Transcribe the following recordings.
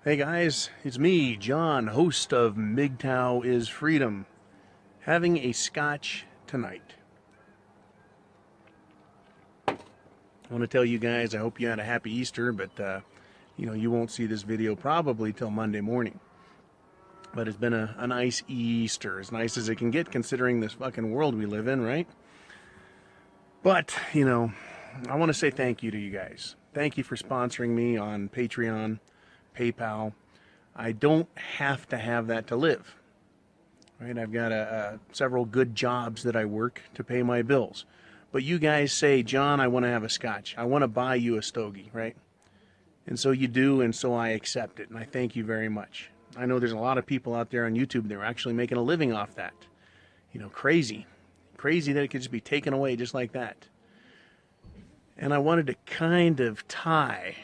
Hey guys, it's me, John, host of Mgtow is Freedom, having a scotch tonight. I want to tell you guys, I hope you had a happy Easter, but you won't see this video probably till Monday morning. But it's been a nice Easter, as nice as it can get considering this fucking world we live in, right? But, I want to say thank you to you guys. Thank you for sponsoring me on Patreon, PayPal. I don't have to have that to live, right? I've got several good jobs that I work to pay my bills. But you guys say, John, I want to have a scotch. I want to buy you a stogie, right? And so you do, and so I accept it, and I thank you very much. I know there's a lot of people out there on YouTube that are actually making a living off that. Crazy. Crazy that it could just be taken away just like that. And I wanted to kind of tie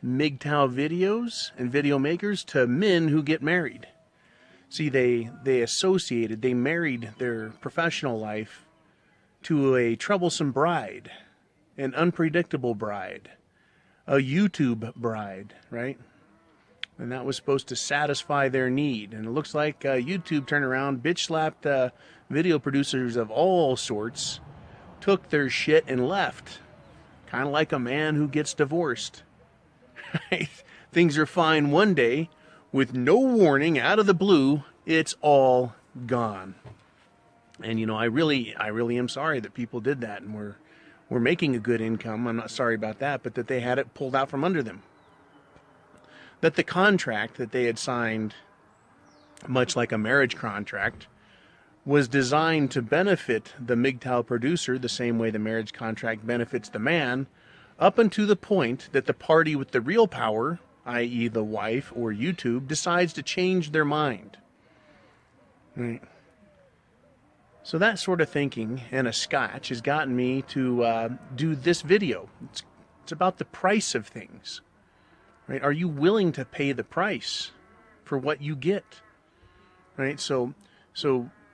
Mgtow videos and video makers to men who get married. See, they married their professional life to a troublesome bride, an unpredictable bride, a YouTube bride, right? And that was supposed to satisfy their need. And it looks like YouTube turned around, bitch slapped video producers of all sorts, took their shit and left. Kind of like a man who gets divorced. Right? Things are fine one day, with no warning, out of the blue, it's all gone. And I really am sorry that people did that, and we're making a good income. I'm not sorry about that, but that they had it pulled out from under them. That the contract that they had signed, much like a marriage contract, was designed to benefit the Mgtow producer the same way the marriage contract benefits the man, up until the point that the party with the real power, i.e. the wife or YouTube, decides to change their mind. Right. So that sort of thinking and a scotch has gotten me to do this video. It's about the price of things. Right? Are you willing to pay the price for what you get? Right? So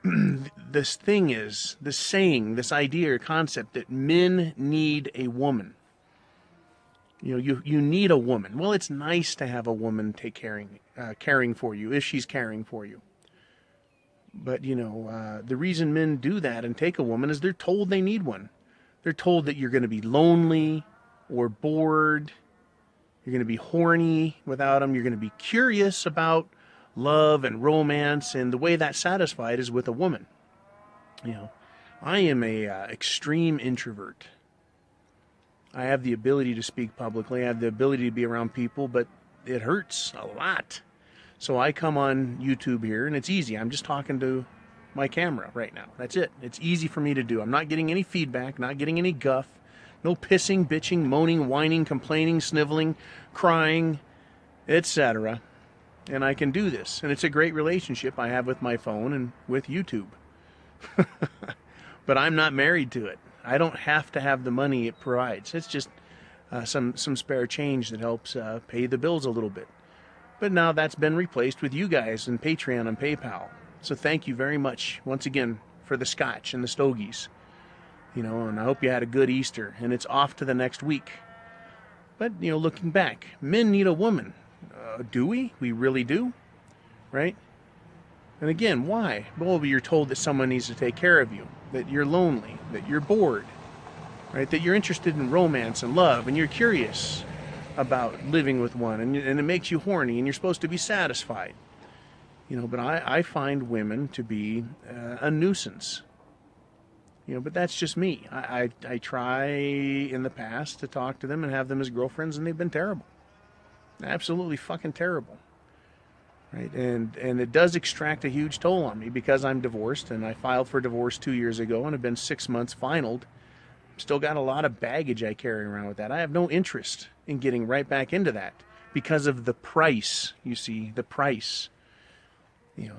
this thing is, this saying, this idea or concept that men need a woman. You need a woman. Well, it's nice to have a woman caring for you, if she's caring for you. But, the reason men do that and take a woman is they're told they need one. They're told that you're going to be lonely or bored. You're going to be horny without them. You're going to be curious about love and romance, and the way that's satisfied is with a woman. I am a extreme introvert. I have the ability to speak publicly. I have the ability to be around people, but it hurts a lot. So I come on YouTube here, and it's easy. I'm just talking to my camera right now. That's it. It's easy for me to do. I'm not getting any feedback, not getting any guff, no pissing, bitching, moaning, whining, complaining, sniveling, crying, etc. And I can do this. And it's a great relationship I have with my phone and with YouTube. But I'm not married to it. I don't have to have the money it provides. It's just some spare change that helps pay the bills a little bit. But now that's been replaced with you guys and Patreon and PayPal. So thank you very much once again for the scotch and the stogies. And I hope you had a good Easter. And it's off to the next week. But, looking back, men need a woman. Do we? We really do? Right? And again, why? Well, you're told that someone needs to take care of you, that you're lonely, that you're bored, right? That you're interested in romance and love, and you're curious about living with one, and it makes you horny, and you're supposed to be satisfied. But I find women to be a nuisance. But that's just me. I try in the past to talk to them and have them as girlfriends, and they've been terrible. Absolutely fucking terrible. Right? And it does extract a huge toll on me because I'm divorced, and I filed for divorce 2 years ago and have been 6 months finaled. Still got a lot of baggage I carry around with that. I have no interest in getting right back into that because of the price, you see, the price.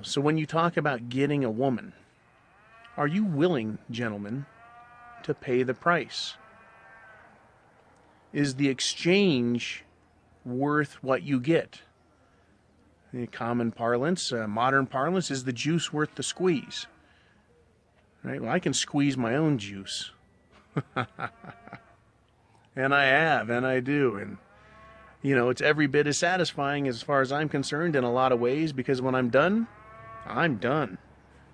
So when you talk about getting a woman, are you willing, gentlemen, to pay the price? Is the exchange worth what you get? In common parlance, modern parlance, is the juice worth the squeeze? Right? Well, I can squeeze my own juice. And I have, and I do. And You know, it's every bit as satisfying as far as I'm concerned in a lot of ways, because when I'm done, I'm done.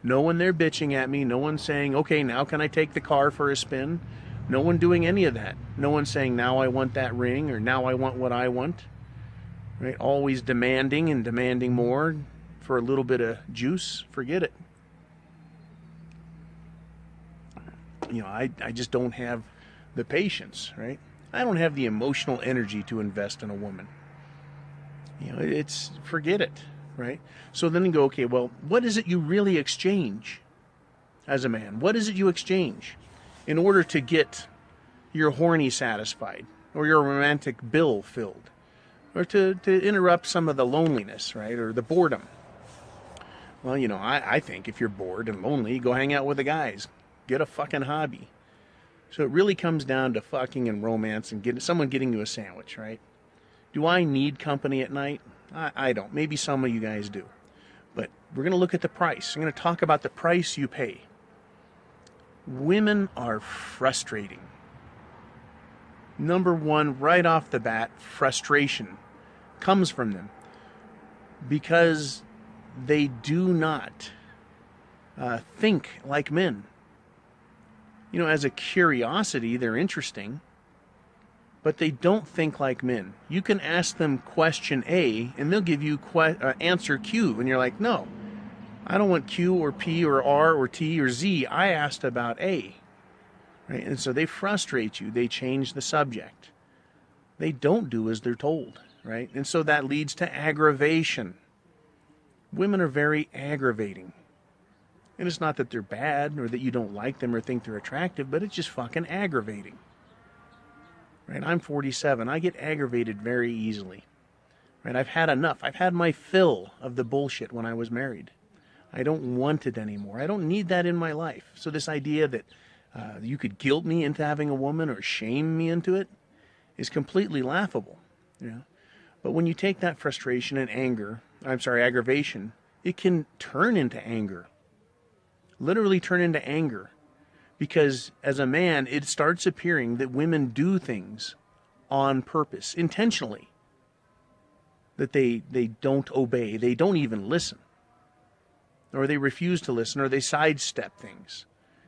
No one there bitching at me. No one saying, okay, now can I take the car for a spin? No one doing any of that. No one saying, now I want that ring, or now I want what I want. Right? Always demanding and demanding more for a little bit of juice. Forget it. You know, I just don't have the patience, right? I don't have the emotional energy to invest in a woman. You know, it's, forget it, right? So then you go, okay, well, what is it you really exchange as a man? What is it you exchange in order to get your horny satisfied, or your romantic bill filled, or to interrupt some of the loneliness, right, or the boredom? Well, you know, I think if you're bored and lonely, go hang out with the guys. Get a fucking hobby. So it really comes down to fucking and romance and someone getting you a sandwich, right? Do I need company at night? I don't. Maybe some of you guys do. But we're going to look at the price. I'm going to talk about the price you pay. Women are frustrating. Number one, right off the bat, frustration comes from them because they do not think like men. You know, as a curiosity, they're interesting, but they don't think like men. You can ask them question A, and they'll give you answer Q, and you're like, no, I don't want Q or P or R or T or Z. I asked about A. Right? And so they frustrate you. They change the subject. They don't do as they're told, right? And so that leads to aggravation. Women are very aggravating. And it's not that they're bad or that you don't like them or think they're attractive, but it's just fucking aggravating. Right? I'm 47. I get aggravated very easily. Right? I've had enough. I've had my fill of the bullshit when I was married. I don't want it anymore. I don't need that in my life. So this idea that you could guilt me into having a woman or shame me into it is completely laughable. You know? But when you take that frustration and aggravation, it can turn into anger. Literally turn into anger, because as a man, it starts appearing that women do things on purpose, intentionally, that they don't obey, they don't even listen, or they refuse to listen, or they sidestep things.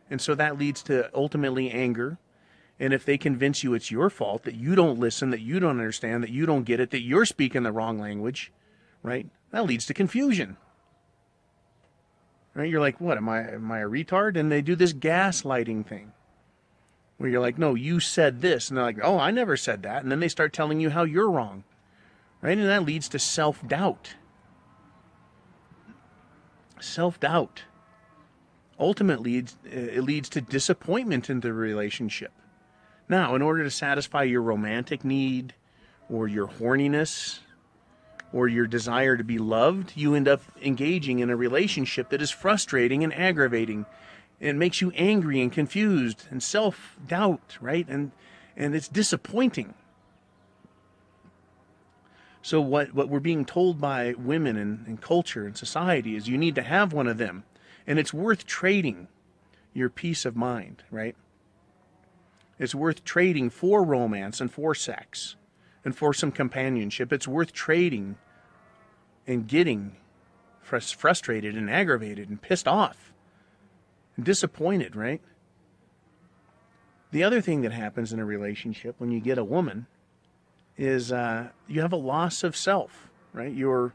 And so that leads to ultimately anger. And if they convince you it's your fault, that you don't listen, that you don't understand, that you don't get it, that you're speaking the wrong language, right, that leads to confusion. Right? You're like, what, am I a retard? And they do this gaslighting thing where you're like, no, you said this. And they're like, oh, I never said that. And then they start telling you how you're wrong. Right? And that leads to self-doubt. Self-doubt. Ultimately, it leads to disappointment in the relationship. Now, in order to satisfy your romantic need or your horniness or your desire to be loved, you end up engaging in a relationship that is frustrating and aggravating. It makes you angry and confused and self-doubt, right? And it's disappointing. So what we're being told by women and culture and society is you need to have one of them. And it's worth trading your peace of mind, right? It's worth trading for romance and for sex and for some companionship. It's worth trading and getting frustrated and aggravated and pissed off and disappointed, right? The other thing that happens in a relationship when you get a woman is you have a loss of self, right? Your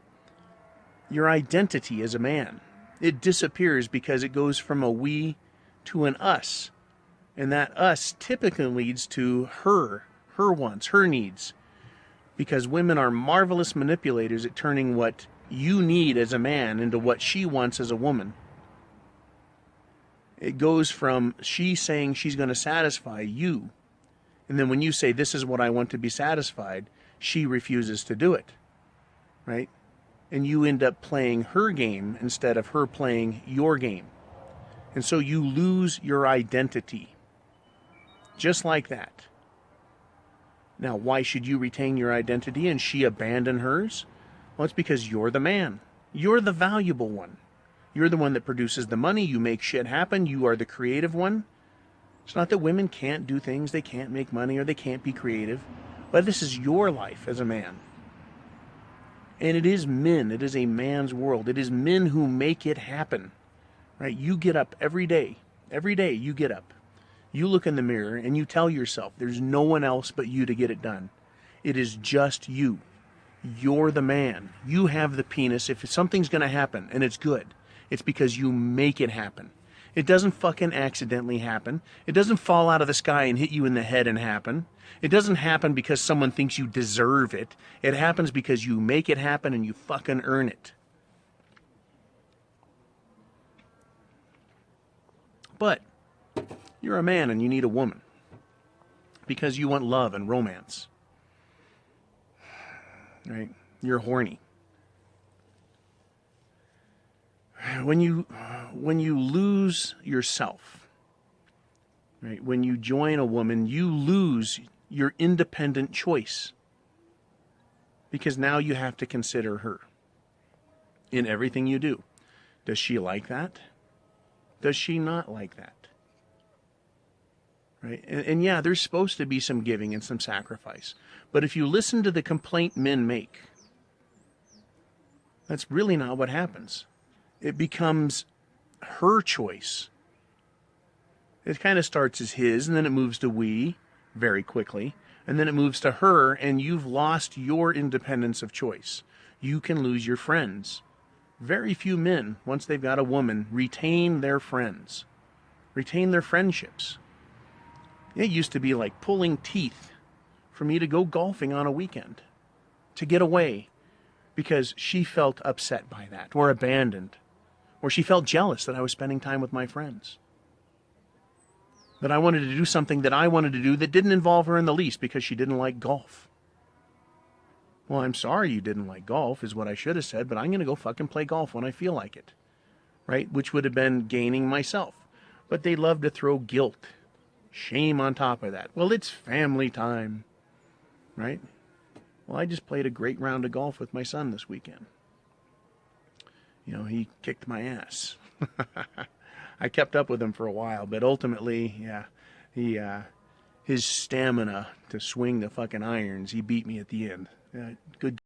identity as a man. It disappears because it goes from a we to an us. And that us typically leads to her wants, her needs. Because women are marvelous manipulators at turning what you need as a man into what she wants as a woman. It goes from she saying she's going to satisfy you. And then when you say, this is what I want to be satisfied, she refuses to do it. Right? And you end up playing her game instead of her playing your game. And so you lose your identity. Just like that. Now, why should you retain your identity and she abandon hers? Well, it's because you're the man. You're the valuable one. You're the one that produces the money. You make shit happen. You are the creative one. It's not that women can't do things, they can't make money, or they can't be creative. But this is your life as a man. And it is men. It is a man's world. It is men who make it happen. Right? You get up every day. Every day you get up. You look in the mirror and you tell yourself there's no one else but you to get it done. It is just you. You're the man. You have the penis. If something's going to happen and it's good, it's because you make it happen. It doesn't fucking accidentally happen. It doesn't fall out of the sky and hit you in the head and happen. It doesn't happen because someone thinks you deserve it. It happens because you make it happen and you fucking earn it. But you're a man and you need a woman because you want love and romance. Right? You're horny. When you lose yourself, right? When you join a woman, you lose your independent choice because now you have to consider her in everything you do. Does she like that? Does she not like that? Right? And yeah, there's supposed to be some giving and some sacrifice. But if you listen to the complaint men make, that's really not what happens. It becomes her choice. It kind of starts as his, and then it moves to we very quickly. And then it moves to her, and you've lost your independence of choice. You can lose your friends. Very few men, once they've got a woman, retain their friends. Retain their friendships. It used to be like pulling teeth for me to go golfing on a weekend. To get away. Because she felt upset by that, or abandoned. Or she felt jealous that I was spending time with my friends. That I wanted to do something that I wanted to do that didn't involve her in the least because she didn't like golf. Well, I'm sorry you didn't like golf is what I should have said, but I'm going to go fucking play golf when I feel like it. Right? Which would have been gaining myself. But they love to throw guilt, shame on top of that. Well, it's family time. Right? Well, I just played a great round of golf with my son this weekend. You know, he kicked my ass. I kept up with him for a while, but ultimately, yeah, his stamina to swing the fucking irons, he beat me at the end. Good